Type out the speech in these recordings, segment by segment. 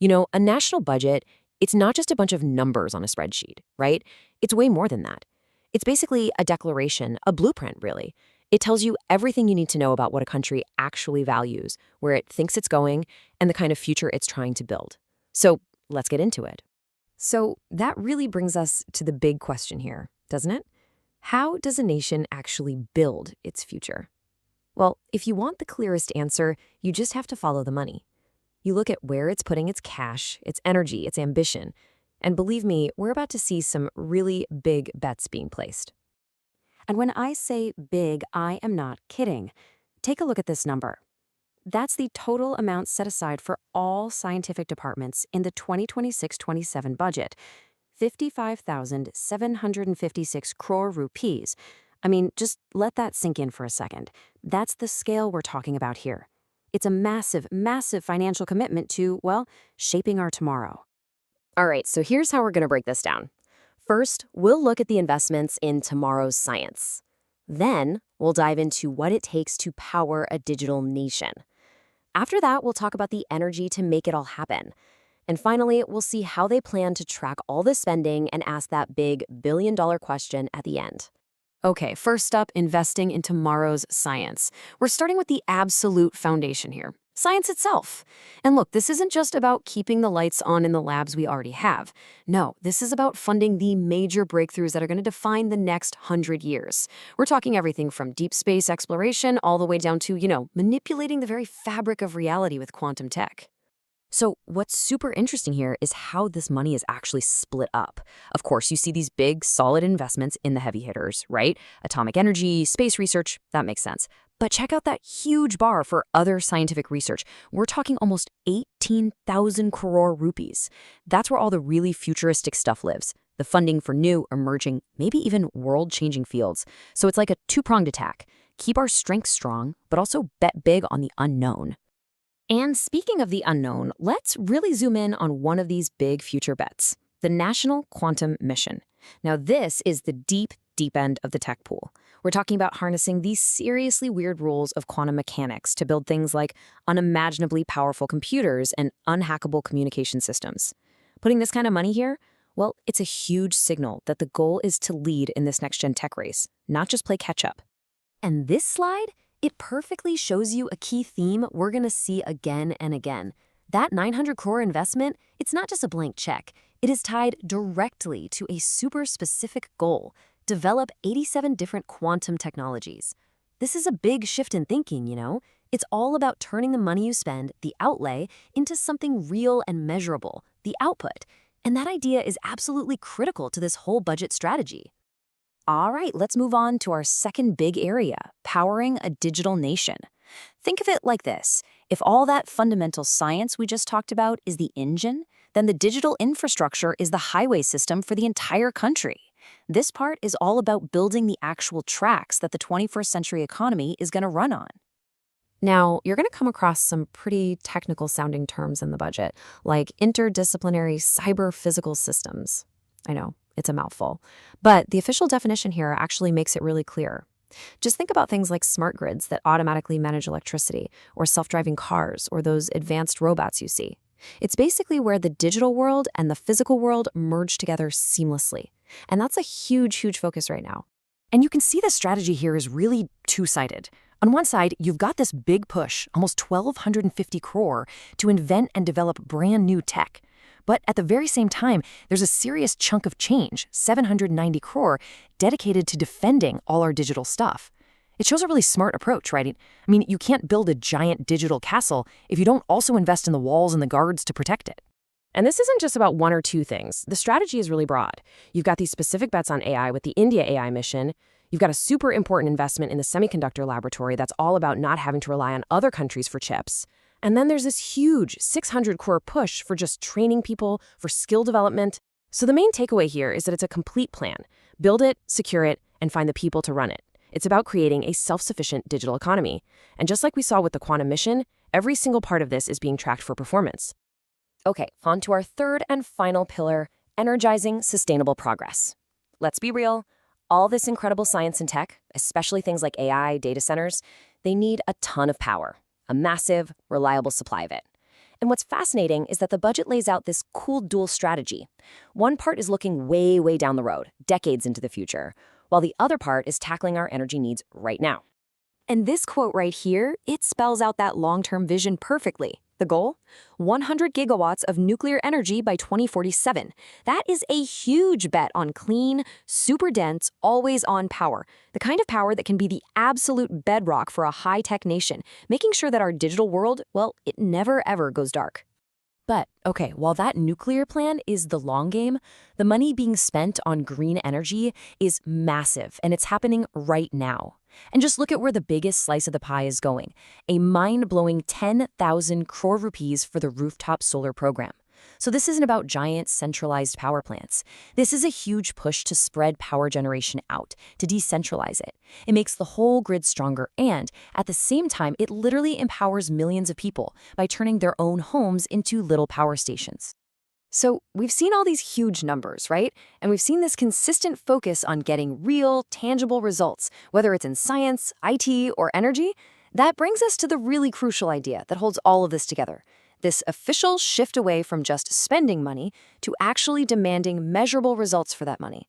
A national budget, it's not just a bunch of numbers on a spreadsheet, right? It's way more than that. It's basically a declaration, a blueprint, really. It tells you everything you need to know about what a country actually values, where it thinks it's going, and the kind of future it's trying to build. So let's get into it. So that really brings us to the big question here, doesn't it? How does a nation actually build its future? Well, if you want the clearest answer, you just have to follow the money. You look at where it's putting its cash, its energy, its ambition. And believe me, we're about to see some really big bets being placed. And when I say big, I am not kidding. Take a look at this number. That's the total amount set aside for all scientific departments in the 2026-27 budget, 55,756 crore rupees. I mean, just let that sink in for a second. That's the scale we're talking about here. It's a massive, massive financial commitment to, well, shaping our tomorrow. All right, so here's how we're going to break this down. First, we'll look at the investments in tomorrow's science. Then, we'll dive into what it takes to power a digital nation. After that, we'll talk about the energy to make it all happen. And finally, we'll see how they plan to track all the spending and ask that big billion-dollar question at the end. Okay, first up, investing in tomorrow's science. We're starting with the absolute foundation here, science itself. And look, this isn't just about keeping the lights on in the labs we already have. No, this is about funding the major breakthroughs that are going to define the next 100 years. We're talking everything from deep space exploration all the way down to, manipulating the very fabric of reality with quantum tech. So what's super interesting here is how this money is actually split up. Of course, you see these big, solid investments in the heavy hitters, right? Atomic energy, space research, that makes sense. But check out that huge bar for other scientific research. We're talking almost 18,000 crore rupees. That's where all the really futuristic stuff lives. The funding for new, emerging, maybe even world-changing fields. So it's like a two-pronged attack. Keep our strength strong, but also bet big on the unknown. And speaking of the unknown, let's really zoom in on one of these big future bets, the National Quantum Mission. Now, this is the deep, deep end of the tech pool. We're talking about harnessing these seriously weird rules of quantum mechanics to build things like unimaginably powerful computers and unhackable communication systems. Putting this kind of money here, well, it's a huge signal that the goal is to lead in this next-gen tech race, not just play catch-up. And this slide? It perfectly shows you a key theme we're going to see again and again. That 900 crore investment, it's not just a blank check. It is tied directly to a super specific goal: develop 87 different quantum technologies. This is a big shift in thinking. It's all about turning the money you spend, the outlay, into something real and measurable, the output. And that idea is absolutely critical to this whole budget strategy. All right, let's move on to our second big area, powering a digital nation. Think of it like this. If all that fundamental science we just talked about is the engine, then the digital infrastructure is the highway system for the entire country. This part is all about building the actual tracks that the 21st century economy is going to run on. Now, you're going to come across some pretty technical-sounding terms in the budget, like interdisciplinary cyber-physical systems. I know. It's a mouthful. But the official definition here actually makes it really clear. Just think about things like smart grids that automatically manage electricity, or self-driving cars, or those advanced robots you see. It's basically where the digital world and the physical world merge together seamlessly. And that's a huge, huge focus right now. And you can see the strategy here is really two-sided. On one side, you've got this big push, almost 1,250 crore, to invent and develop brand new tech. But at the very same time, there's a serious chunk of change, 790 crore, dedicated to defending all our digital stuff. It shows a really smart approach, right? I mean, you can't build a giant digital castle if you don't also invest in the walls and the guards to protect it. And this isn't just about one or two things. The strategy is really broad. You've got these specific bets on AI with the India AI mission. You've got a super important investment in the semiconductor laboratory that's all about not having to rely on other countries for chips. And then there's this huge 600 crore push for just training people, for skill development. So the main takeaway here is that it's a complete plan. Build it, secure it, and find the people to run it. It's about creating a self-sufficient digital economy. And just like we saw with the quantum mission, every single part of this is being tracked for performance. Okay, on to our third and final pillar, energizing sustainable progress. Let's be real. All this incredible science and tech, especially things like AI, data centers, they need a ton of power. A massive, reliable supply of it. And what's fascinating is that the budget lays out this cool dual strategy. One part is looking way, way down the road, decades into the future, while the other part is tackling our energy needs right now. And this quote right here, it spells out that long-term vision perfectly. The goal? 100 gigawatts of nuclear energy by 2047. That is a huge bet on clean, super dense, always-on power. The kind of power that can be the absolute bedrock for a high-tech nation, making sure that our digital world, well, it never ever goes dark. But, okay, while that nuclear plan is the long game, the money being spent on green energy is massive, and it's happening right now. And just look at where the biggest slice of the pie is going. A mind-blowing 10,000 crore rupees for the rooftop solar program. So this isn't about giant centralized power plants. This is a huge push to spread power generation out, to decentralize it. It makes the whole grid stronger and, at the same time, it literally empowers millions of people by turning their own homes into little power stations. So we've seen all these huge numbers, right? And we've seen this consistent focus on getting real, tangible results, whether it's in science, IT, or energy. That brings us to the really crucial idea that holds all of this together. This official shift away from just spending money to actually demanding measurable results for that money.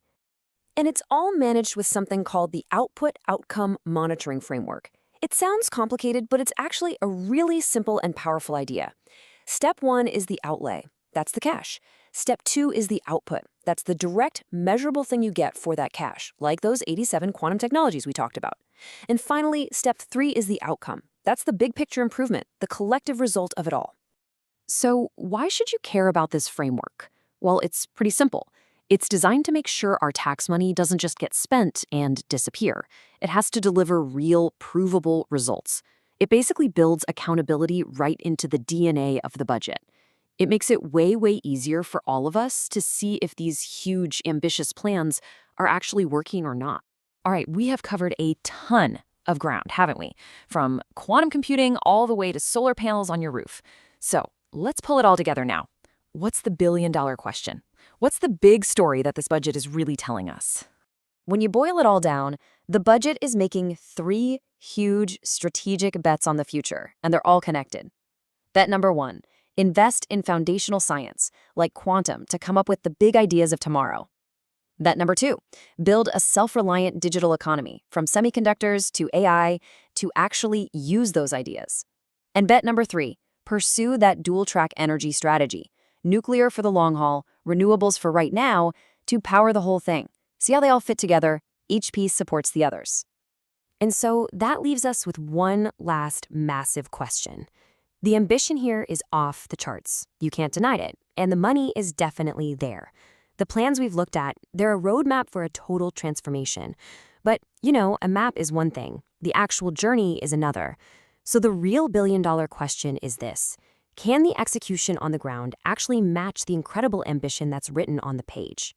And it's all managed with something called the Output Outcome Monitoring Framework. It sounds complicated, but it's actually a really simple and powerful idea. Step 1 is the outlay. That's the cash. Step 2 is the output. That's the direct, measurable thing you get for that cash, like those 87 quantum technologies we talked about. And finally, step 3 is the outcome. That's the big picture improvement, the collective result of it all. So why should you care about this framework? Well, it's pretty simple. It's designed to make sure our tax money doesn't just get spent and disappear. It has to deliver real, provable results. It basically builds accountability right into the DNA of the budget. It makes it way, way easier for all of us to see if these huge, ambitious plans are actually working or not. All right, we have covered a ton of ground, haven't we? From quantum computing all the way to solar panels on your roof. So let's pull it all together now. What's the billion-dollar question? What's the big story that this budget is really telling us? When you boil it all down, the budget is making 3 huge strategic bets on the future, and they're all connected. Bet number 1. Invest in foundational science, like quantum, to come up with the big ideas of tomorrow. Bet number 2, build a self-reliant digital economy, from semiconductors to AI, to actually use those ideas. And bet number 3, pursue that dual-track energy strategy, nuclear for the long haul, renewables for right now, to power the whole thing. See how they all fit together? Each piece supports the others. And so that leaves us with one last massive question. The ambition here is off the charts. You can't deny it. And the money is definitely there. The plans we've looked at, they're a roadmap for a total transformation. But, a map is one thing. The actual journey is another. So the real billion-dollar question is this. Can the execution on the ground actually match the incredible ambition that's written on the page?